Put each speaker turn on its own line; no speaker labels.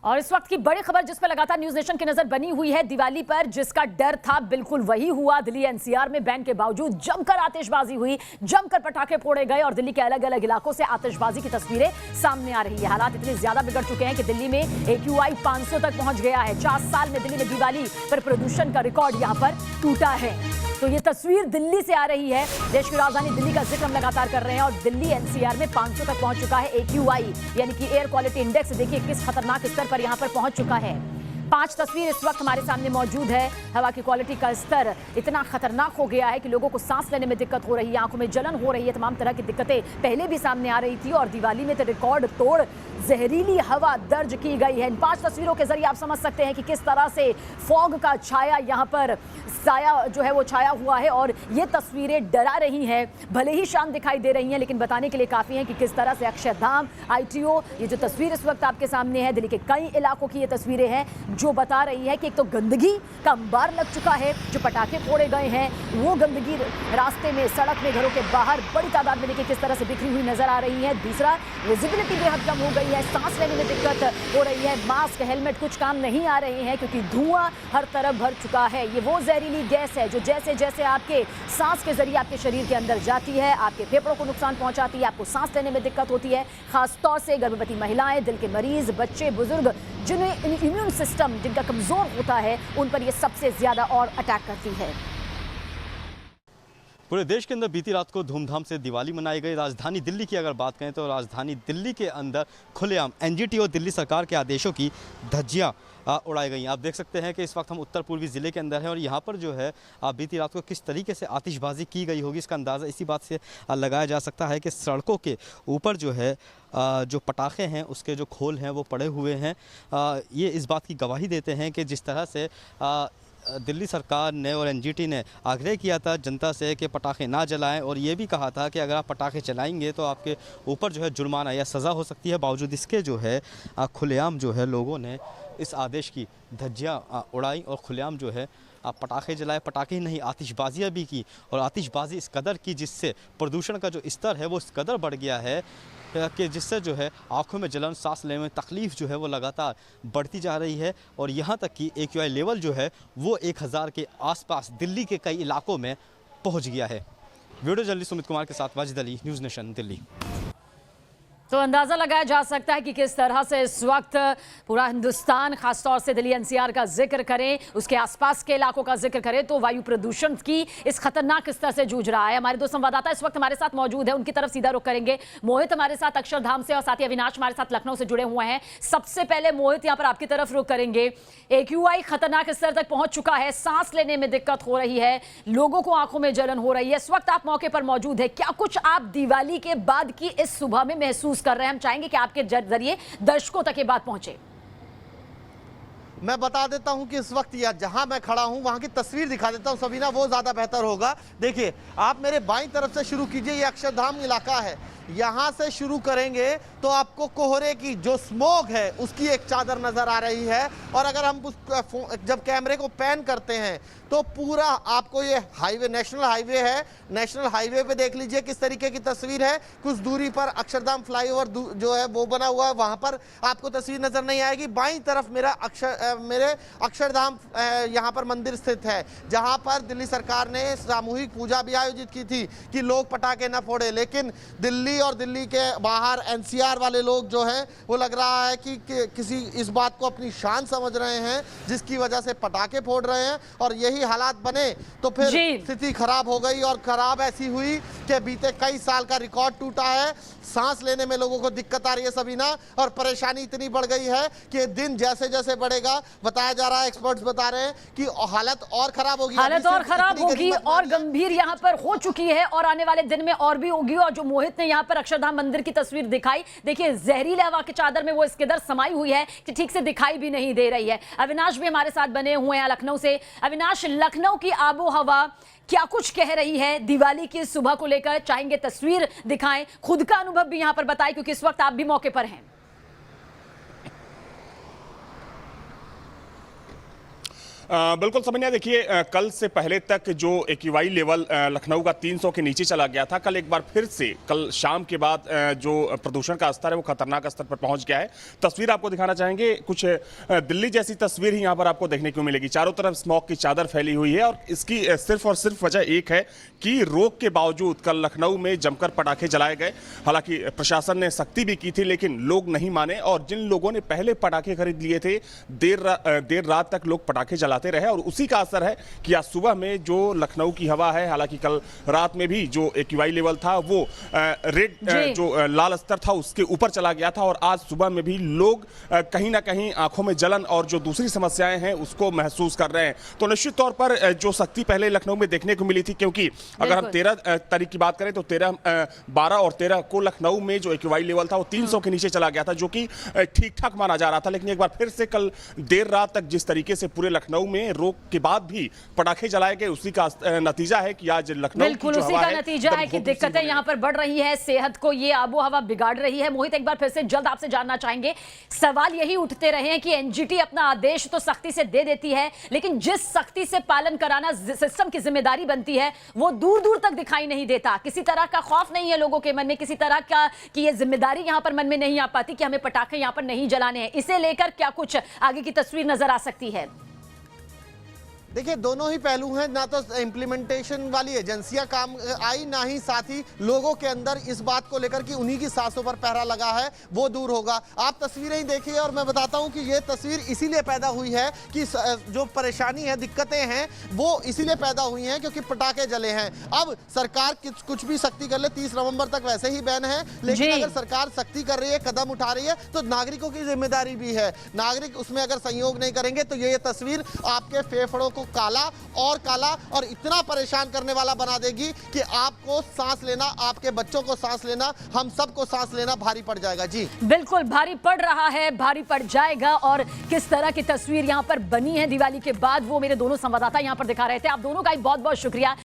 और इस वक्त की बड़ी खबर जिस पर लगातार न्यूज नेशन की नजर बनी हुई है, दिवाली पर जिसका डर था बिल्कुल वही हुआ। दिल्ली एनसीआर में बैन के बावजूद जमकर आतिशबाजी हुई, जमकर पटाखे फोड़े गए और दिल्ली के अलग अलग इलाकों से आतिशबाजी की तस्वीरें सामने आ रही है। हालात इतने ज्यादा बिगड़ चुके हैं कि दिल्ली में AQI 500 तक पहुंच गया है। 4 साल में दिल्ली में दिवाली पर प्रदूषण का रिकॉर्ड यहां पर टूटा है। तो ये तस्वीर दिल्ली से आ रही है। देश की राजधानी दिल्ली का जिक्र हम लगातार कर रहे हैं और दिल्ली एनसीआर में 500 तक पहुंच चुका है AQI यानी कि एयर क्वालिटी इंडेक्स। देखिए किस खतरनाक स्तर पर यहां पर पहुंच चुका है। 5 तस्वीर इस वक्त हमारे सामने मौजूद है। हवा की क्वालिटी का स्तर इतना खतरनाक हो गया है कि लोगों को सांस लेने में दिक्कत हो रही है, आंखों में जलन हो रही है, तमाम तरह की दिक्कतें पहले भी सामने आ रही थी और दिवाली में तो रिकॉर्ड तोड़ जहरीली हवा दर्ज की गई है। इन 5 तस्वीरों के जरिए आप समझ सकते हैं कि किस तरह से फॉग का छाया यहाँ पर साया जो है वो छाया हुआ है और ये तस्वीरें डरा रही हैं। भले ही शांत दिखाई दे रही हैं लेकिन बताने के लिए काफ़ी है कि किस तरह से अक्षरधाम, ITO, ये जो तस्वीर इस वक्त आपके सामने है, दिल्ली के कई इलाकों की ये तस्वीरें हैं जो बता रही है कि एक तो गंदगी का अंबार लग चुका है। जो पटाखे फोड़े गए हैं वो गंदगी रास्ते में, सड़क में, घरों के बाहर बड़ी तादाद में देखिए किस तरह से बिखरी हुई नजर आ रही है। दूसरा, विजिबिलिटी बेहद कम हो गई है, सांस लेने में दिक्कत हो रही है, मास्क, हेलमेट कुछ काम नहीं आ रहे हैं क्योंकि धुआं हर तरफ भर चुका है। ये वो जहरीली गैस है जो जैसे जैसे आपके सांस के जरिए आपके शरीर के अंदर जाती है, आपके फेफड़ों को नुकसान पहुंचाती है, आपको सांस लेने में दिक्कत होती है। खासतौर से गर्भवती महिलाएं, दिल के मरीज, बच्चे, बुजुर्ग जिन्हें इम्यून सिस्टम जिनका कमजोर होता है उन पर यह सबसे ज्यादा और अटैक करती है।
पूरे देश के अंदर बीती रात को धूमधाम से दिवाली मनाई गई। राजधानी दिल्ली की अगर बात करें तो राजधानी दिल्ली के अंदर खुलेआम NGT और दिल्ली सरकार के आदेशों की धज्जियां उड़ाई गई। आप देख सकते हैं कि इस वक्त हम उत्तर पूर्वी ज़िले के अंदर हैं और यहाँ पर जो है बीती रात को किस तरीके से आतिशबाजी की गई होगी इसका अंदाज़ा इसी बात से लगाया जा सकता है कि सड़कों के ऊपर जो है जो पटाखे हैं उसके जो खोल हैं वो पड़े हुए हैं। ये इस बात की गवाही देते हैं कि जिस तरह से दिल्ली सरकार ने और NGT ने आग्रह किया था जनता से कि पटाखे ना जलाएं और ये भी कहा था कि अगर आप पटाखे चलाएंगे तो आपके ऊपर जो है जुर्माना या सज़ा हो सकती है। बावजूद इसके जो है खुलेआम जो है लोगों ने इस आदेश की धज्जियां उड़ाई और खुलेआम जो है पटाखे जलाए। पटाखे ही नहीं, आतिशबाजियाँ भी की और आतिशबाजी इस कदर की जिससे प्रदूषण का जो स्तर है वो इस कदर बढ़ गया है कि जिससे जो है आँखों में जलन, सांस लेने में तकलीफ़ जो है वो लगातार बढ़ती जा रही है और यहाँ तक कि AQI लेवल जो है वो 1000 के आसपास दिल्ली के कई इलाकों में पहुँच गया है। वीडियो जर्नलिस्ट सुमित कुमार के साथ वाजिद अली, न्यूज़ नेशन दिल्ली।
तो अंदाजा लगाया जा सकता है कि किस तरह से इस वक्त पूरा हिंदुस्तान, खासतौर से दिल्ली NCR का जिक्र करें, उसके आसपास के इलाकों का जिक्र करें तो वायु प्रदूषण की इस खतरनाक स्तर से जूझ रहा है। हमारे दो संवाददाता इस वक्त हमारे साथ मौजूद है, उनकी तरफ सीधा रुख करेंगे। मोहित हमारे साथ अक्षरधाम से और साथ ही अविनाश हमारे साथ लखनऊ से जुड़े हुए हैं। सबसे पहले मोहित, यहाँ पर आपकी तरफ रुख करेंगे। AQI खतरनाक स्तर तक पहुंच चुका है, सांस लेने में दिक्कत हो रही है, लोगों को आंखों में जलन हो रही है। इस वक्त आप मौके पर मौजूद है, क्या कुछ आप दिवाली के बाद की इस सुबह में महसूस कर रहे हैं? हम चाहेंगे कि आपके जरिए दर्शकों तक ये बात पहुंचे।
मैं बता देता हूं कि इस वक्त या जहां मैं खड़ा हूं वहां की तस्वीर दिखा देता हूं सबीना, वो ज्यादा बेहतर होगा। देखिए आप मेरे बाईं तरफ से शुरू कीजिए, ये अक्षरधाम इलाका है। यहां से शुरू करेंगे तो आपको कोहरे की जो स्मोक है उसकी एक चादर नजर आ रही है और अगर हम जब कैमरे को पैन करते हैं तो पूरा आपको ये हाईवे, नेशनल हाईवे है, नेशनल हाईवे पे देख लीजिए किस तरीके की तस्वीर है। कुछ दूरी पर अक्षरधाम फ्लाईओवर जो है वो बना हुआ है, वहां पर आपको तस्वीर नजर नहीं आएगी। बाईं तरफ मेरे अक्षरधाम यहाँ पर मंदिर स्थित है जहां पर दिल्ली सरकार ने सामूहिक पूजा भी आयोजित की थी कि लोग पटाखे न फोड़े, लेकिन दिल्ली और दिल्ली के बाहर NCR वाले लोग जो हैं वो लग रहा है कि किसी इस बात को अपनी शान समझ रहे हैं जिसकी वजह से पटाखे फोड़ रहे हैं और यही हालात बने तो फिर स्थिति खराब हो गई। और खराब ऐसी हुई कि बीते कई साल का रिकॉर्ड टूटा है, सांस लेने में लोगों को दिक्कत आ रही है सबीना, और परेशानी इतनी बढ़ गई है कि दिन जैसे जैसे बढ़ेगा, बताया जा रहा है, एक्सपर्ट्स बता रहे हैं कि हालत और खराब होगी,
हालत और खराब होगी और गंभीर यहाँ पर हो चुकी है और आने वाले दिन में और भी होगी। और जो मोहित ने यहाँ पर अक्षरधाम मंदिर की तस्वीर दिखाई, देखिए जहरीले हवा की चादर में वो इस कदर समाई हुई है कि ठीक से दिखाई भी नहीं दे रही है। अविनाश भी हमारे साथ बने हुए हैं लखनऊ से। अविनाश, लखनऊ की आबो हवा क्या कुछ कह रही है दिवाली की सुबह को लेकर? चाहेंगे तस्वीर दिखाएं, खुद का अनुभव भी यहां पर बताएं क्योंकि इस वक्त आप भी मौके पर हैं।
बिल्कुल समझना, देखिए कल से पहले तक जो एक्यूआई लेवल लखनऊ का 300 के नीचे चला गया था, कल एक बार फिर से कल शाम के बाद जो प्रदूषण का स्तर है वो खतरनाक स्तर पर पहुंच गया है। तस्वीर आपको दिखाना चाहेंगे, कुछ दिल्ली जैसी तस्वीर ही यहां पर आपको देखने को मिलेगी। चारों तरफ स्मॉग की चादर फैली हुई है और इसकी सिर्फ और सिर्फ वजह एक है कि रोक के बावजूद कल लखनऊ में जमकर पटाखे जलाए गए। हालांकि प्रशासन ने सख्ती भी की थी लेकिन लोग नहीं माने और जिन लोगों ने पहले पटाखे खरीद लिए थे देर रात तक लोग पटाखे जलाते रहे और उसी का असर है कि आज सुबह में जो लखनऊ की हवा है, हालांकि कल रात में भी जो एक्यूआई लेवल था वो रेड जो लाल स्तर था उसके ऊपर चला गया था और आज सुबह में भी लोग कहीं ना कहीं आंखों में जलन और जो दूसरी समस्याएं हैं उसको महसूस कर रहे हैं। तो निश्चित तौर पर जो सख्ती पहले लखनऊ में देखने को मिली थी, क्योंकि अगर हम 13 तारीख की बात करें तो 12 और 13 को लखनऊ में जो एक्यूआई लेवल था वो 300 के नीचे चला गया था, जो कि ठीक ठाक माना जा रहा था। लेकिन एक बार फिर से कल देर रात तक जिस तरीके से पूरे लखनऊ में रोक के बाद भी पटाखे जलाए गए, उसी का नतीजा है कि आज लखनऊ
बिल्कुल उसी का नतीजा है कि दिक्कतें यहां पर बढ़ रही है, सेहत को ये आबो हवा बिगाड़ रही है। मोहित, एक बार फिर से जल्द आपसे जानना चाहेंगे, सवाल यही उठते रहे हैं कि एनजीटी अपना आदेश तो सख्ती से दे देती है लेकिन जिस सख्ती से पालन कराना सिस्टम की जिम्मेदारी बनती है वो दूर दूर तक दिखाई नहीं देता। किसी तरह का खौफ नहीं है लोगों के मन में, किसी तरह का कि ये जिम्मेदारी यहां पर मन में नहीं आ पाती कि हमें पटाखे यहां पर नहीं जलाने हैं। इसे लेकर क्या कुछ आगे की तस्वीर नजर आ सकती है?
देखिए, दोनों ही पहलू हैं। ना तो इम्प्लीमेंटेशन वाली एजेंसियां काम आई, ना ही साथ ही लोगों के अंदर इस बात को लेकर कि उन्हीं की सांसों पर पहरा लगा है वो दूर होगा। आप तस्वीरें ही देखिए और मैं बताता हूं कि ये तस्वीर इसीलिए पैदा हुई है कि जो परेशानी है, दिक्कतें हैं वो इसीलिए पैदा हुई हैं क्योंकि पटाखे जले हैं। अब सरकार कुछ भी सख्ती कर ले, 30 नवंबर तक वैसे ही बैन है, लेकिन अगर सरकार सख्ती कर रही है, कदम उठा रही है तो नागरिकों की जिम्मेदारी भी है। नागरिक उसमें अगर सहयोग नहीं करेंगे तो ये तस्वीर आपके फेफड़ों को काला और इतना परेशान करने वाला बना देगी कि आपको सांस लेना, आपके बच्चों को सांस लेना, हम सबको सांस लेना भारी पड़ जाएगा। जी
बिल्कुल भारी पड़ रहा है, भारी पड़ जाएगा। और किस तरह की तस्वीर यहां पर बनी है दिवाली के बाद, वो मेरे दोनों संवाददाता यहां पर दिखा रहे थे। आप दोनों का बहुत बहुत शुक्रिया।